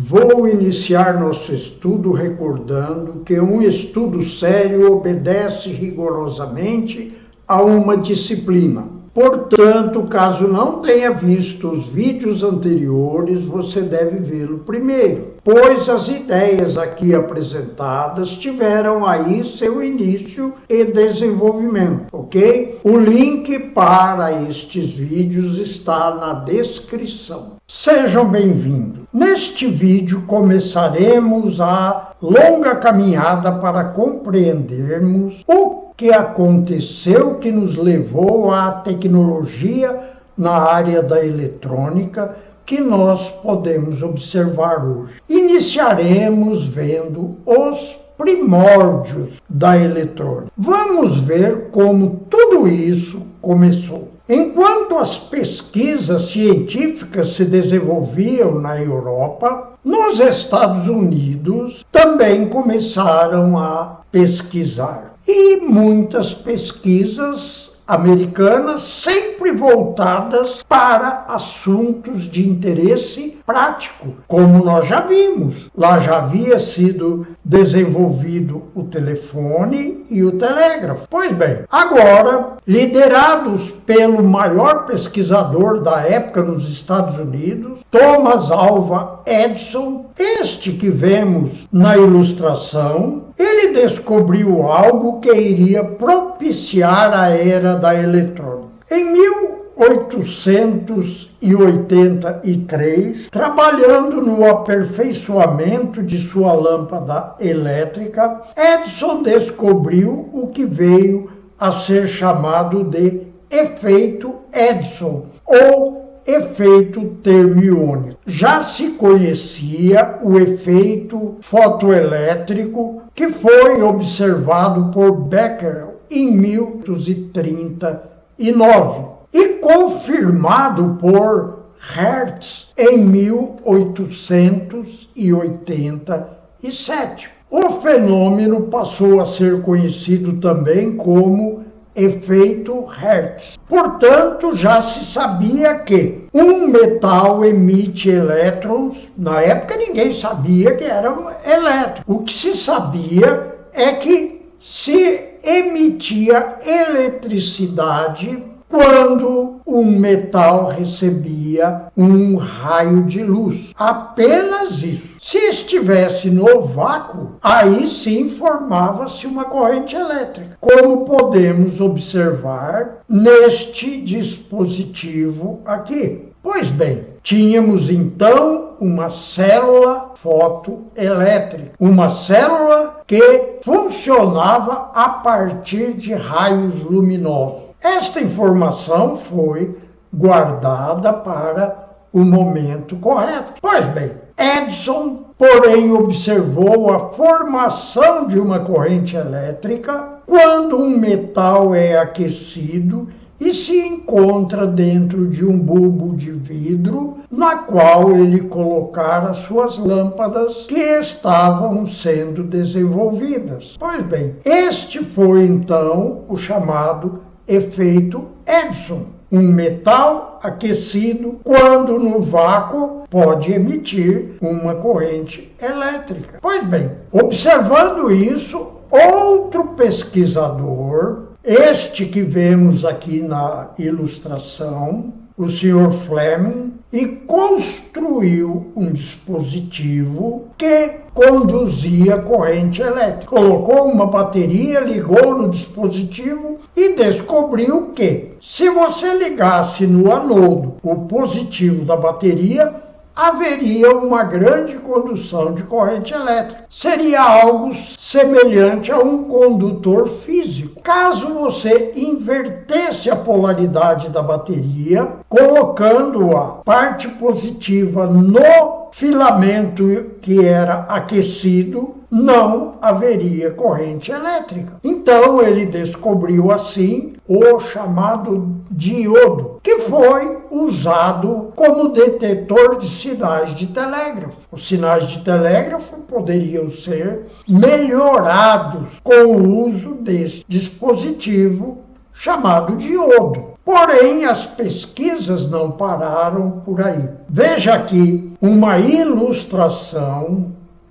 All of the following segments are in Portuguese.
Vou iniciar nosso estudo recordando que um estudo sério obedece rigorosamente a uma disciplina. Portanto, caso não tenha visto os vídeos anteriores, você deve vê-lo primeiro, pois as ideias aqui apresentadas tiveram aí seu início e desenvolvimento, ok? O link para estes vídeos está na descrição. Sejam bem-vindos. Neste vídeo começaremos a longa caminhada para compreendermos o que aconteceu que nos levou à tecnologia na área da eletrônica que nós podemos observar hoje. Iniciaremos vendo os primórdios da eletrônica. Vamos ver como tudo isso começou. Enquanto as pesquisas científicas se desenvolviam na Europa, nos Estados Unidos também começaram a pesquisar. E muitas pesquisas americanas sempre voltadas para assuntos de interesse prático, como nós já vimos. Lá já havia sido desenvolvido o telefone e o telégrafo. Pois bem, agora, liderados pelo maior pesquisador da época nos Estados Unidos, Thomas Alva Edison, este que vemos na ilustração, ele descobriu algo que iria propiciar a era da eletrônica. Em 1883, trabalhando no aperfeiçoamento de sua lâmpada elétrica, Edison descobriu o que veio a ser chamado de efeito Edison, ou efeito termiônico. Já se conhecia o efeito fotoelétrico, que foi observado por Becquerel em 1839 e confirmado por Hertz em 1887. O fenômeno passou a ser conhecido também como efeito Hertz. Portanto, já se sabia que um metal emite elétrons. Na época ninguém sabia que era um elétron. O que se sabia é que se emitia eletricidade quando um metal recebia um raio de luz. Apenas isso. Se estivesse no vácuo, aí sim formava-se uma corrente elétrica, como podemos observar neste dispositivo aqui. Pois bem, tínhamos então uma célula fotoelétrica, uma célula que funcionava a partir de raios luminosos. Esta informação foi guardada para o momento correto. Pois bem, Edison, porém, observou a formação de uma corrente elétrica quando um metal é aquecido e se encontra dentro de um bulbo de vidro, na qual ele colocara suas lâmpadas que estavam sendo desenvolvidas. Pois bem, este foi então o chamado efeito Edison. Um metal aquecido, quando no vácuo, pode emitir uma corrente elétrica. Pois bem, observando isso, outro pesquisador, este que vemos aqui na ilustração, o Sr. Fleming, e construiu um dispositivo que conduzia corrente elétrica. Colocou uma bateria, ligou no dispositivo e descobriu que, se você ligasse no anodo o positivo da bateria, haveria uma grande condução de corrente elétrica. Seria algo semelhante a um condutor físico. Caso você invertesse a polaridade da bateria, colocando a parte positiva no filamento que era aquecido, não haveria corrente elétrica. Então ele descobriu assim o chamado diodo, que foi usado como detetor de sinais de telégrafo. Os sinais de telégrafo poderiam ser melhorados com o uso desse dispositivo chamado diodo. Porém, as pesquisas não pararam por aí. Veja aqui uma ilustração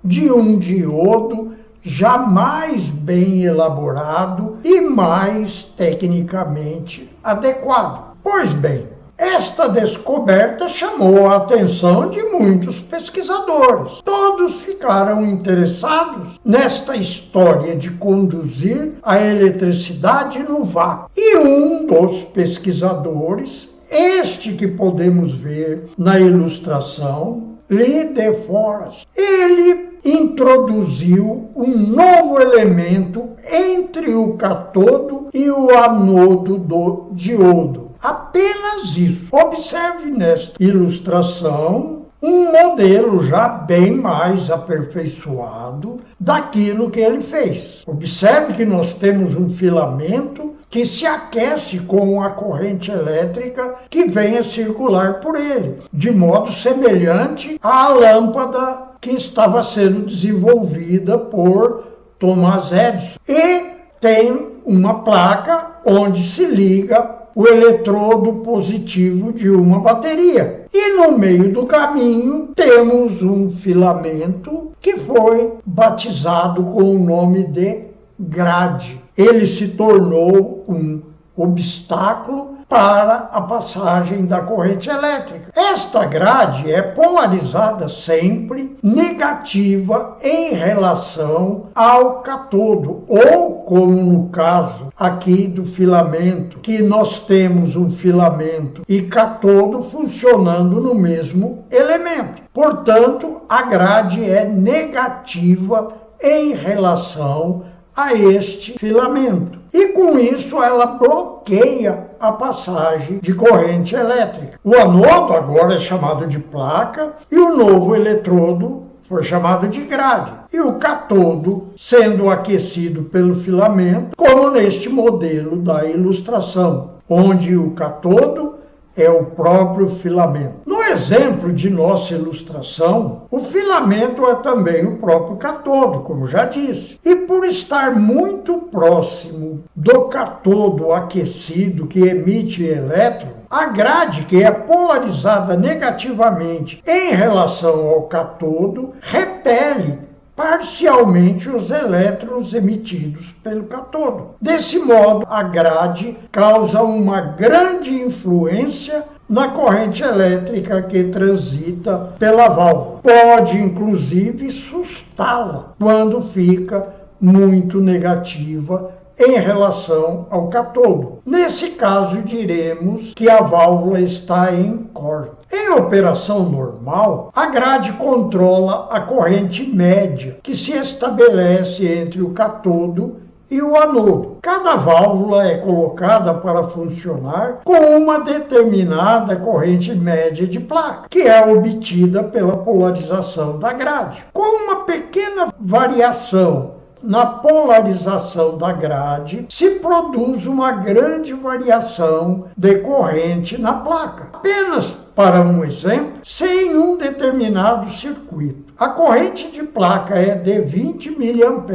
de um diodo já mais bem elaborado e mais tecnicamente adequado. Pois bem, esta descoberta chamou a atenção de muitos pesquisadores. Todos ficaram interessados nesta história de conduzir a eletricidade no vácuo. E um dos pesquisadores, este que podemos ver na ilustração, Lee de Forest, ele introduziu um novo elemento entre o catodo e o anodo do diodo. Apenas isso. Observe nesta ilustração um modelo já bem mais aperfeiçoado daquilo que ele fez. Observe que nós temos um filamento que se aquece com a corrente elétrica que vem a circular por ele, de modo semelhante à lâmpada que estava sendo desenvolvida por Thomas Edison. E tem uma placa onde se liga o eletrodo positivo de uma bateria. E no meio do caminho temos um filamento que foi batizado com o nome de grade. Ele se tornou um obstáculo para a passagem da corrente elétrica. Esta grade é polarizada sempre negativa em relação ao catodo, ou como no caso aqui do filamento, que nós temos um filamento e catodo funcionando no mesmo elemento. Portanto, a grade é negativa em relação a este filamento. E com isso ela bloqueia a passagem de corrente elétrica. O anodo agora é chamado de placa e o novo eletrodo foi chamado de grade. E o catodo sendo aquecido pelo filamento, como neste modelo da ilustração, onde o catodo é o próprio filamento. No exemplo de nossa ilustração, o filamento é também o próprio catodo, como já disse. E por estar muito próximo do catodo aquecido que emite elétron, a grade, que é polarizada negativamente em relação ao catodo, repele parcialmente os elétrons emitidos pelo catodo. Desse modo, a grade causa uma grande influência na corrente elétrica que transita pela válvula. Pode, inclusive, sustá-la quando fica muito negativa em relação ao catodo. Nesse caso, diremos que a válvula está em corte. Em operação normal, a grade controla a corrente média que se estabelece entre o catodo e o anodo. Cada válvula é colocada para funcionar com uma determinada corrente média de placa, que é obtida pela polarização da grade. Com uma pequena variação na polarização da grade, se produz uma grande variação de corrente na placa. Apenas para um exemplo, sem um determinado circuito. A corrente de placa é de 20 mA.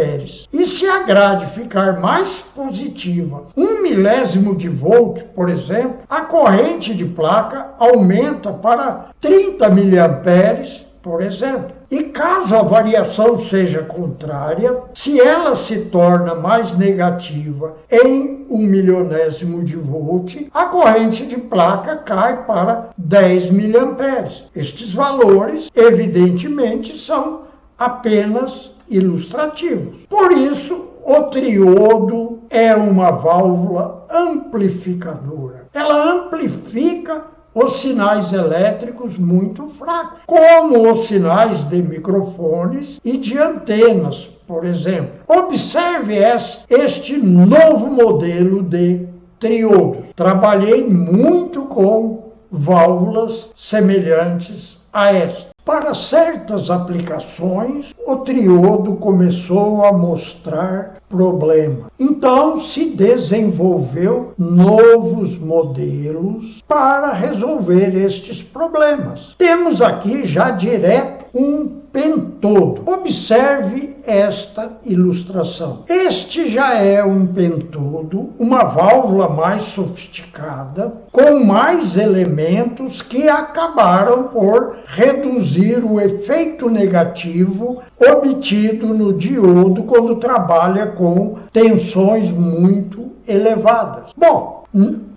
E se a grade ficar mais positiva, 1 milésimo de volt, por exemplo, a corrente de placa aumenta para 30 mA, por exemplo. E caso a variação seja contrária, se ela se torna mais negativa em 1 milionésimo de volt, a corrente de placa cai para 10 mA. Estes valores, evidentemente, são apenas ilustrativos. Por isso, o triodo é uma válvula amplificadora. Ela amplifica os sinais elétricos muito fracos, como os sinais de microfones e de antenas, por exemplo. Observe este novo modelo de triodo. Trabalhei muito com válvulas semelhantes a esta. Para certas aplicações, o triodo começou a mostrar problemas. Então, se desenvolveu novos modelos para resolver estes problemas. Temos aqui já direto um pentômetro. todo. Observe esta ilustração. Este já é um pentodo, uma válvula mais sofisticada, com mais elementos que acabaram por reduzir o efeito negativo obtido no diodo quando trabalha com tensões muito elevadas. Bom,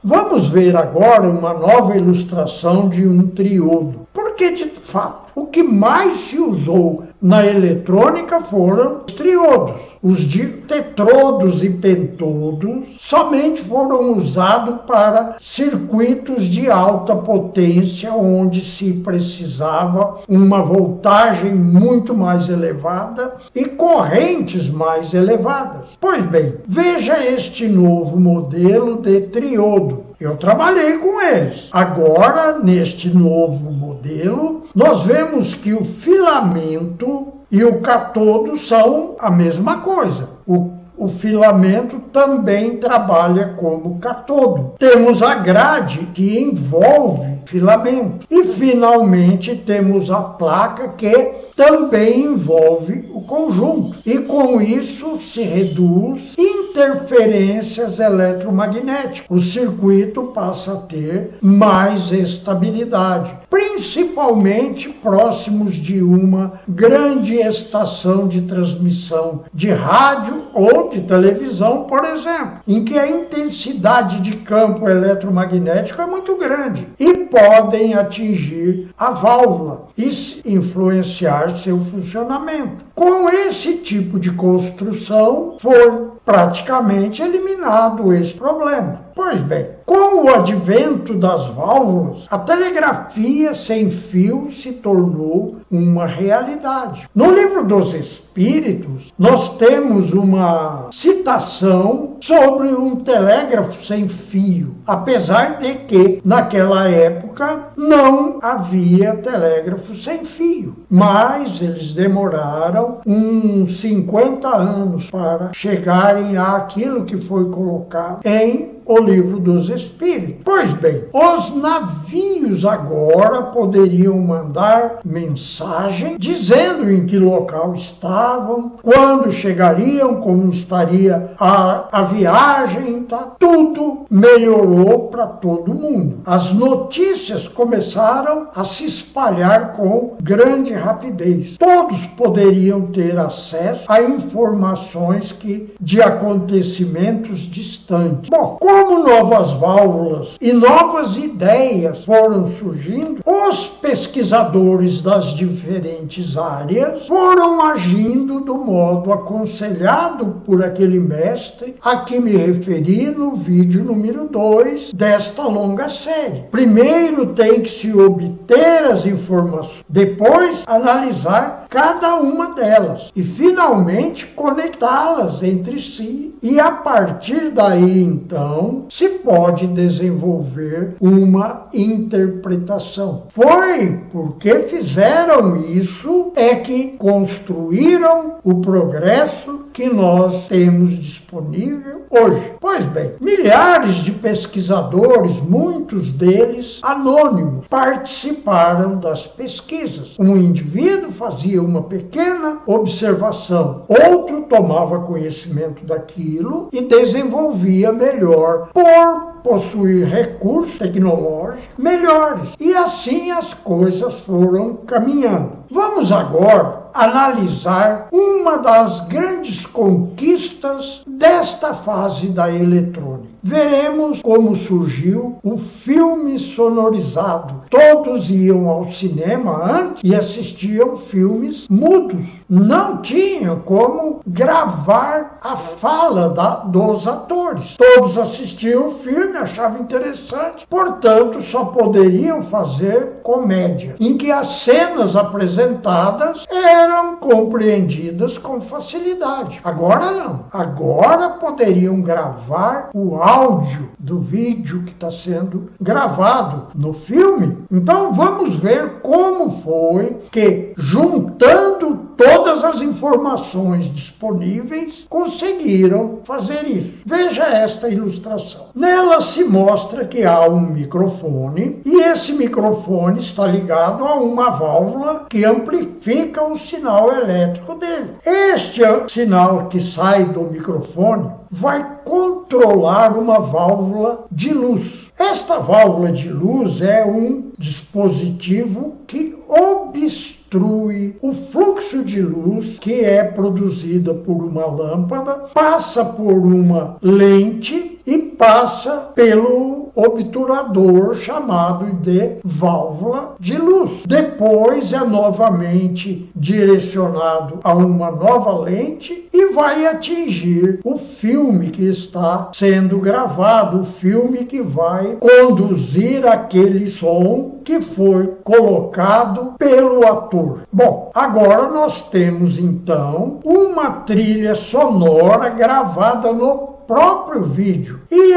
vamos ver agora uma nova ilustração de um triodo. Porque, de fato, o que mais se usou na eletrônica foram os triodos. Os tetrodos e pentodos somente foram usados para circuitos de alta potência, onde se precisava uma voltagem muito mais elevada e correntes mais elevadas. Pois bem, veja este novo modelo de triodo. Eu trabalhei com eles. Agora, neste novo modelo, nós vemos que o filamento e o catodo são a mesma coisa. O filamento também trabalha como catodo. Temos a grade que envolve filamento. E, finalmente, temos a placa que também envolve o conjunto. E, com isso, se reduz interferências eletromagnéticas. O circuito passa a ter mais estabilidade, principalmente próximos de uma grande estação de transmissão de rádio ou de televisão, por exemplo, em que a intensidade de campo eletromagnético é muito grande e podem atingir a válvula e influenciar seu funcionamento. Com esse tipo de construção, foi praticamente eliminado esse problema. Pois bem, com o advento das válvulas, a telegrafia sem fio se tornou uma realidade. No Livro dos Espíritos, nós temos uma citação sobre um telégrafo sem fio, apesar de que, naquela época, não havia telégrafo sem fio. Mas eles demoraram uns 50 anos para chegarem àquilo que foi colocado em o Livro dos Espíritos. Pois bem, os navios agora poderiam mandar mensagem dizendo em que local estavam, quando chegariam, como estaria a viagem, tá? Tudo melhorou para todo mundo. As notícias começaram a se espalhar com grande rapidez. Todos poderiam ter acesso a informações de acontecimentos distantes. Bom, como novas válvulas e novas ideias foram surgindo, os pesquisadores das diferentes áreas foram agindo do modo aconselhado por aquele mestre a que me referi no vídeo número 2 desta longa série. Primeiro tem que se obter as informações, depois analisar cada uma delas e finalmente conectá-las entre si, e a partir daí então se pode desenvolver uma interpretação. Foi porque fizeram isso é que construíram o progresso que nós temos disponível hoje. Pois bem, milhares de pesquisadores, muitos deles anônimos, participaram das pesquisas. Um indivíduo fazia uma pequena observação, outro tomava conhecimento daquilo e desenvolvia melhor, por possuir recursos tecnológicos melhores. E assim as coisas foram caminhando. Vamos agora analisar uma das grandes conquistas desta fase da eletrônica. Veremos como surgiu o filme sonorizado. Todos iam ao cinema antes e assistiam filmes mudos. Não tinham como gravar a fala dos atores. Todos assistiam o filme, achavam interessante, portanto, só poderiam fazer comédia, em que as cenas apresentadas eram compreendidas com facilidade. Agora não. Agora poderiam gravar o áudio do vídeo que está sendo gravado no filme. Então vamos ver como foi que, juntando todas as informações disponíveis conseguiram fazer isso. Veja esta ilustração. Nela se mostra que há um microfone e esse microfone está ligado a uma válvula que amplifica o sinal elétrico dele. Este sinal que sai do microfone vai controlar uma válvula de luz. Esta válvula de luz é um dispositivo que obstrui o fluxo de luz que é produzida por uma lâmpada, passa por uma lente e passa pelo obturador chamado de válvula de luz. Depois é novamente direcionado a uma nova lente e vai atingir o filme que está sendo gravado, o filme que vai conduzir aquele som que foi colocado pelo ator. Bom, agora nós temos então uma trilha sonora gravada no próprio vídeo. E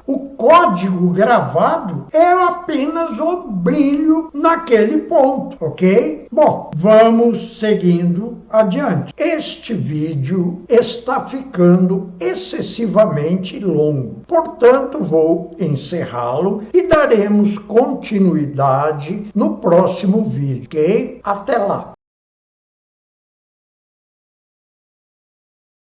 o código gravado é apenas o brilho naquele ponto, ok? Bom, vamos seguindo adiante. Este vídeo está ficando excessivamente longo, portanto vou encerrá-lo e daremos continuidade no próximo vídeo, ok? Até lá!